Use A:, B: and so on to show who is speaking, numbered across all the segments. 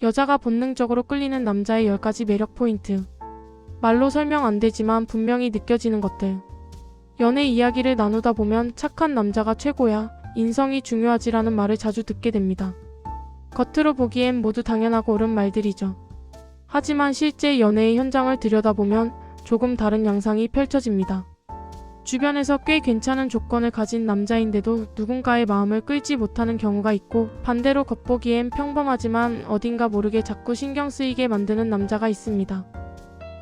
A: 여자가 본능적으로 끌리는 남자의 10가지 매력 포인트. 말로 설명 안 되지만 분명히 느껴지는 것들. 연애 이야기를 나누다 보면 착한 남자가 최고야, 인성이 중요하지라는 말을 자주 듣게 됩니다. 겉으로 보기엔 모두 당연하고 옳은 말들이죠. 하지만 실제 연애의 현장을 들여다보면 조금 다른 양상이 펼쳐집니다. 주변에서 꽤 괜찮은 조건을 가진 남자인데도 누군가의 마음을 끌지 못하는 경우가 있고, 반대로 겉보기엔 평범하지만 어딘가 모르게 자꾸 신경 쓰이게 만드는 남자가 있습니다.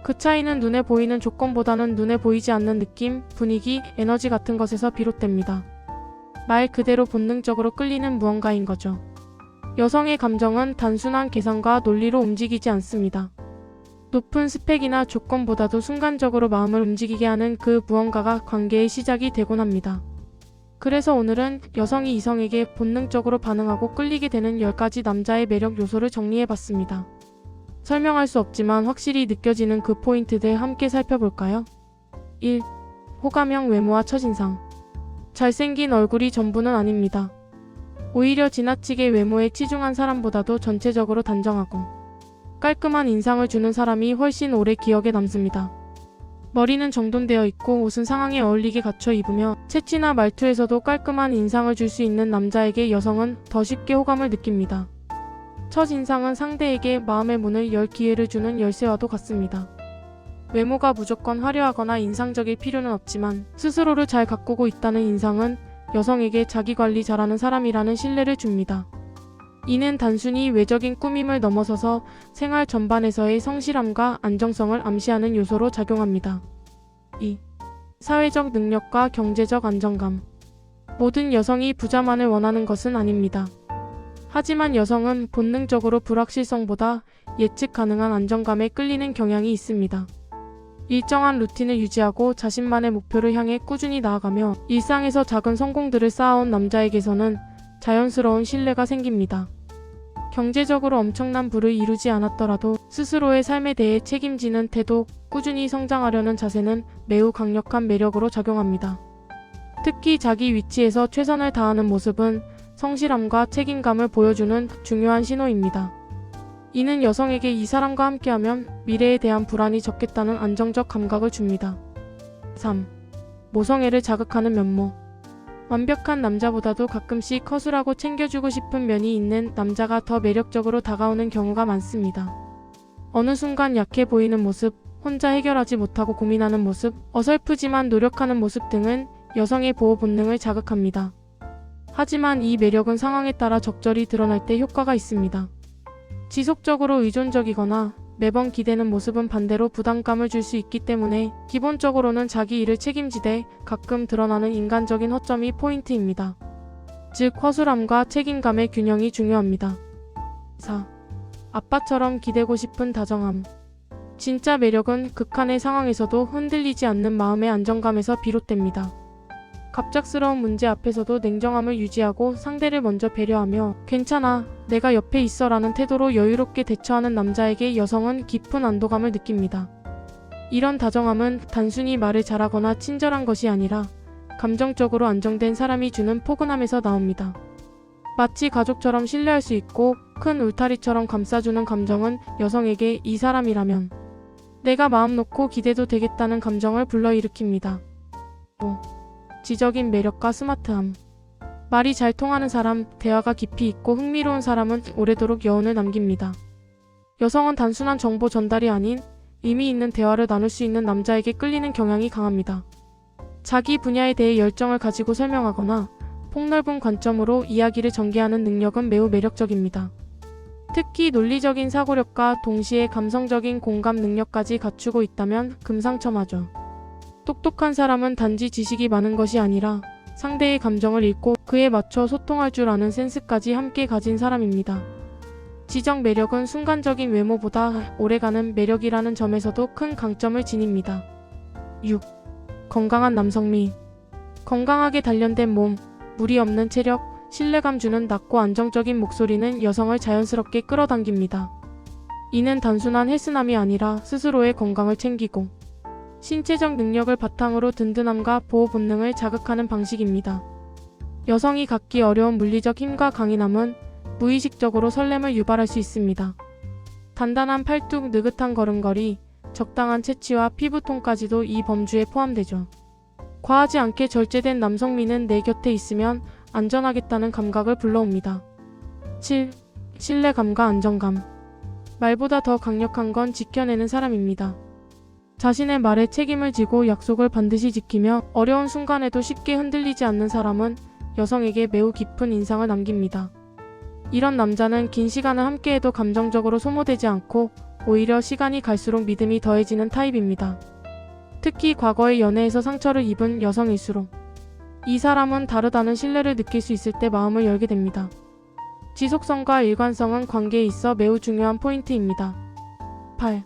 A: 그 차이는 눈에 보이는 조건보다는 눈에 보이지 않는 느낌, 분위기, 에너지 같은 것에서 비롯됩니다. 말 그대로 본능적으로 끌리는 무언가인 거죠. 여성의 감정은 단순한 계산과 논리로 움직이지 않습니다. 높은 스펙이나 조건보다도 순간적으로 마음을 움직이게 하는 그 무언가가 관계의 시작이 되곤 합니다. 그래서 오늘은 여성이 이성에게 본능적으로 반응하고 끌리게 되는 10가지 남자의 매력 요소를 정리해봤습니다. 설명할 수 없지만 확실히 느껴지는 그 포인트들 함께 살펴볼까요? 1. 호감형 외모와 첫인상. 잘생긴 얼굴이 전부는 아닙니다. 오히려 지나치게 외모에 치중한 사람보다도 전체적으로 단정하고 깔끔한 인상을 주는 사람이 훨씬 오래 기억에 남습니다. 머리는 정돈되어 있고 옷은 상황에 어울리게 갖춰 입으며 채취나 말투에서도 깔끔한 인상을 줄 수 있는 남자에게 여성은 더 쉽게 호감을 느낍니다. 첫인상은 상대에게 마음의 문을 열 기회를 주는 열쇠와도 같습니다. 외모가 무조건 화려하거나 인상적일 필요는 없지만 스스로를 잘 가꾸고 있다는 인상은 여성에게 자기관리 잘하는 사람이라는 신뢰를 줍니다. 이는 단순히 외적인 꾸밈을 넘어서서 생활 전반에서의 성실함과 안정성을 암시하는 요소로 작용합니다. 2. 사회적 능력과 경제적 안정감. 모든 여성이 부자만을 원하는 것은 아닙니다. 하지만 여성은 본능적으로 불확실성보다 예측 가능한 안정감에 끌리는 경향이 있습니다. 일정한 루틴을 유지하고 자신만의 목표를 향해 꾸준히 나아가며 일상에서 작은 성공들을 쌓아온 남자에게서는 자연스러운 신뢰가 생깁니다. 경제적으로 엄청난 부를 이루지 않았더라도 스스로의 삶에 대해 책임지는 태도, 꾸준히 성장하려는 자세는 매우 강력한 매력으로 작용합니다. 특히 자기 위치에서 최선을 다하는 모습은 성실함과 책임감을 보여주는 중요한 신호입니다. 이는 여성에게 이 사람과 함께하면 미래에 대한 불안이 적겠다는 안정적 감각을 줍니다. 3. 모성애를 자극하는 면모. 완벽한 남자보다도 가끔씩 허술하고 챙겨주고 싶은 면이 있는 남자가 더 매력적으로 다가오는 경우가 많습니다. 어느 순간 약해 보이는 모습, 혼자 해결하지 못하고 고민하는 모습, 어설프지만 노력하는 모습 등은 여성의 보호 본능을 자극합니다. 하지만 이 매력은 상황에 따라 적절히 드러날 때 효과가 있습니다. 지속적으로 의존적이거나 매번 기대는 모습은 반대로 부담감을 줄 수 있기 때문에 기본적으로는 자기 일을 책임지되 가끔 드러나는 인간적인 허점이 포인트입니다. 즉 허술함과 책임감의 균형이 중요합니다. 4. 아빠처럼 기대고 싶은 다정함. 진짜 매력은 극한의 상황에서도 흔들리지 않는 마음의 안정감에서 비롯됩니다. 갑작스러운 문제 앞에서도 냉정함을 유지하고 상대를 먼저 배려하며 괜찮아, 내가 옆에 있어 라는 태도로 여유롭게 대처하는 남자에게 여성은 깊은 안도감을 느낍니다. 이런 다정함은 단순히 말을 잘하거나 친절한 것이 아니라 감정적으로 안정된 사람이 주는 포근함에서 나옵니다. 마치 가족처럼 신뢰할 수 있고 큰 울타리처럼 감싸주는 감정은 여성에게 이 사람이라면 내가 마음 놓고 기대도 되겠다는 감정을 불러일으킵니다. 5. 지적인 매력과 스마트함. 말이 잘 통하는 사람, 대화가 깊이 있고 흥미로운 사람은 오래도록 여운을 남깁니다. 여성은 단순한 정보 전달이 아닌 의미 있는 대화를 나눌 수 있는 남자에게 끌리는 경향이 강합니다. 자기 분야에 대해 열정을 가지고 설명하거나 폭넓은 관점으로 이야기를 전개하는 능력은 매우 매력적입니다. 특히 논리적인 사고력과 동시에 감성적인 공감 능력까지 갖추고 있다면 금상첨화죠. 똑똑한 사람은 단지 지식이 많은 것이 아니라 상대의 감정을 읽고 그에 맞춰 소통할 줄 아는 센스까지 함께 가진 사람입니다. 지적 매력은 순간적인 외모보다 오래가는 매력이라는 점에서도 큰 강점을 지닙니다. 6. 건강한 남성미. 건강하게 단련된 몸, 무리 없는 체력, 신뢰감 주는 낮고 안정적인 목소리는 여성을 자연스럽게 끌어당깁니다. 이는 단순한 헬스남이 아니라 스스로의 건강을 챙기고 신체적 능력을 바탕으로 든든함과 보호 본능을 자극하는 방식입니다. 여성이 갖기 어려운 물리적 힘과 강인함은 무의식적으로 설렘을 유발할 수 있습니다. 단단한 팔뚝, 느긋한 걸음걸이, 적당한 체취와 피부톤까지도 이 범주에 포함되죠. 과하지 않게 절제된 남성미는 내 곁에 있으면 안전하겠다는 감각을 불러옵니다. 7. 신뢰감과 안정감. 말보다 더 강력한 건 지켜내는 사람입니다. 자신의 말에 책임을 지고 약속을 반드시 지키며 어려운 순간에도 쉽게 흔들리지 않는 사람은 여성에게 매우 깊은 인상을 남깁니다. 이런 남자는 긴 시간을 함께해도 감정적으로 소모되지 않고 오히려 시간이 갈수록 믿음이 더해지는 타입입니다. 특히 과거의 연애에서 상처를 입은 여성일수록 이 사람은 다르다는 신뢰를 느낄 수 있을 때 마음을 열게 됩니다. 지속성과 일관성은 관계에 있어 매우 중요한 포인트입니다. 8.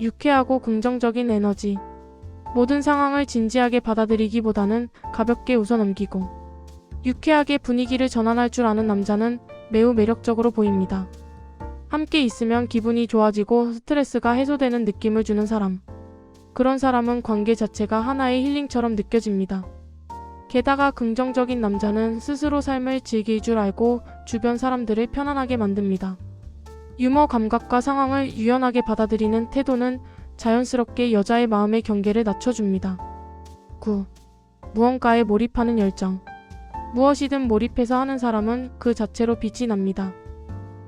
A: 유쾌하고 긍정적인 에너지. 모든 상황을 진지하게 받아들이기보다는 가볍게 웃어넘기고 유쾌하게 분위기를 전환할 줄 아는 남자는 매우 매력적으로 보입니다. 함께 있으면 기분이 좋아지고 스트레스가 해소되는 느낌을 주는 사람. 그런 사람은 관계 자체가 하나의 힐링처럼 느껴집니다. 게다가 긍정적인 남자는 스스로 삶을 즐길 줄 알고 주변 사람들을 편안하게 만듭니다. 유머 감각과 상황을 유연하게 받아들이는 태도는 자연스럽게 여자의 마음의 경계를 낮춰줍니다. 9. 무언가에 몰입하는 열정. 무엇이든 몰입해서 하는 사람은 그 자체로 빛이 납니다.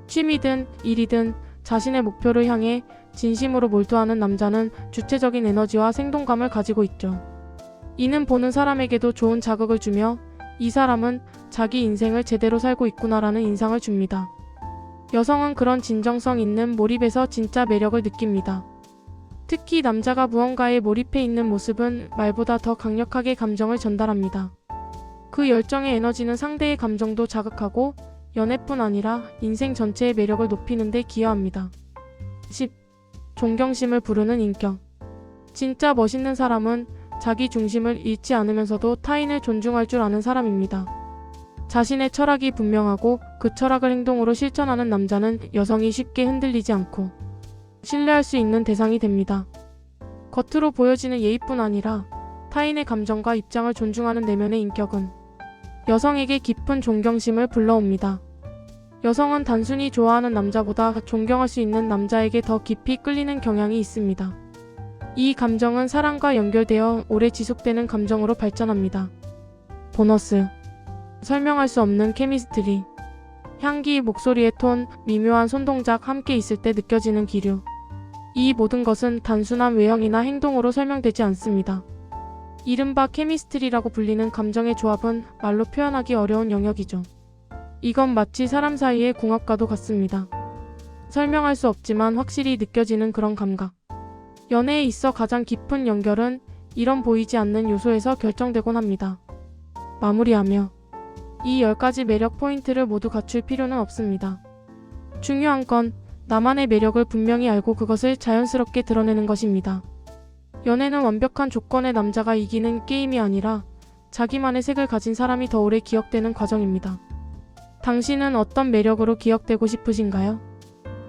A: 취미든 일이든 자신의 목표를 향해 진심으로 몰두하는 남자는 주체적인 에너지와 생동감을 가지고 있죠. 이는 보는 사람에게도 좋은 자극을 주며 이 사람은 자기 인생을 제대로 살고 있구나라는 인상을 줍니다. 여성은 그런 진정성 있는 몰입에서 진짜 매력을 느낍니다. 특히 남자가 무언가에 몰입해 있는 모습은 말보다 더 강력하게 감정을 전달합니다. 그 열정의 에너지는 상대의 감정도 자극하고 연애뿐 아니라 인생 전체의 매력을 높이는 데 기여합니다. 10. 존경심을 부르는 인격. 진짜 멋있는 사람은 자기 중심을 잃지 않으면서도 타인을 존중할 줄 아는 사람입니다. 자신의 철학이 분명하고 그 철학을 행동으로 실천하는 남자는 여성이 쉽게 흔들리지 않고 신뢰할 수 있는 대상이 됩니다. 겉으로 보여지는 예의뿐 아니라 타인의 감정과 입장을 존중하는 내면의 인격은 여성에게 깊은 존경심을 불러옵니다. 여성은 단순히 좋아하는 남자보다 존경할 수 있는 남자에게 더 깊이 끌리는 경향이 있습니다. 이 감정은 사랑과 연결되어 오래 지속되는 감정으로 발전합니다. 보너스. 설명할 수 없는 케미스트리. 향기, 목소리의 톤, 미묘한 손동작, 함께 있을 때 느껴지는 기류. 이 모든 것은 단순한 외형이나 행동으로 설명되지 않습니다. 이른바 케미스트리라고 불리는 감정의 조합은 말로 표현하기 어려운 영역이죠. 이건 마치 사람 사이의 궁합과도 같습니다. 설명할 수 없지만 확실히 느껴지는 그런 감각. 연애에 있어 가장 깊은 연결은 이런 보이지 않는 요소에서 결정되곤 합니다. 마무리하며 이 10가지 매력 포인트를 모두 갖출 필요는 없습니다. 중요한 건 나만의 매력을 분명히 알고 그것을 자연스럽게 드러내는 것입니다. 연애는 완벽한 조건의 남자가 이기는 게임이 아니라 자기만의 색을 가진 사람이 더 오래 기억되는 과정입니다. 당신은 어떤 매력으로 기억되고 싶으신가요?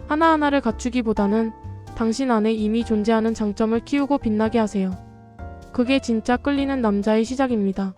A: 하나하나를 갖추기보다는 당신 안에 이미 존재하는 장점을 키우고 빛나게 하세요. 그게 진짜 끌리는 남자의 시작입니다.